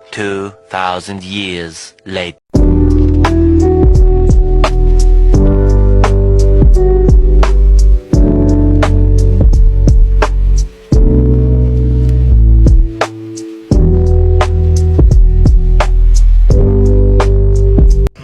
2000 years later.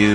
Few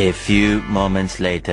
A few moments later.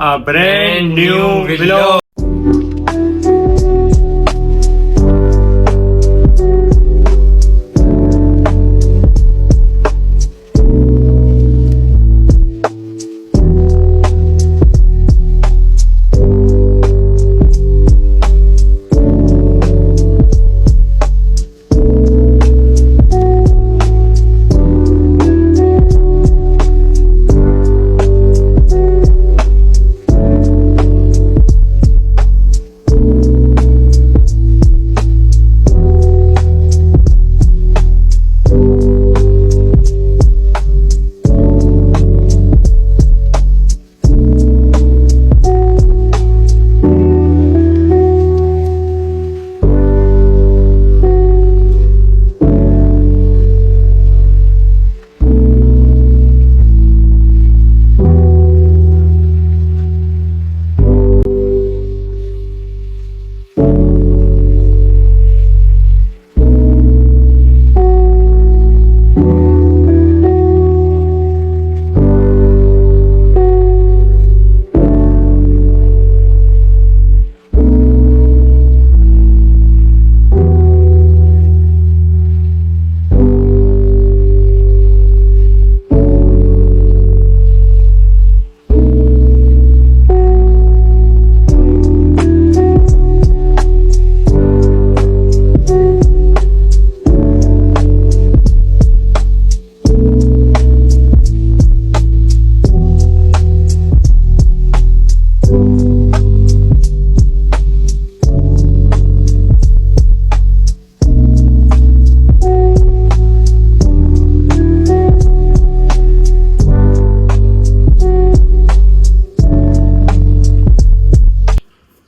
a brand new vlog.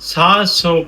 700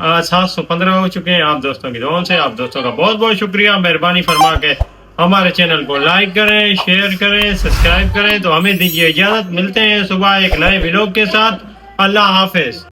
715 हो चुके हैं आप दोस्तों की दुआओं से। आप दोस्तों का बहुत बहुत शुक्रिया। मेहरबानी फरमा के हमारे चैनल को लाइक करें, शेयर करें, सब्सक्राइब करें। तो हमें दीजिए इजाज़त, मिलते हैं सुबह एक नए व्लॉग के साथ। अल्लाह हाफिज।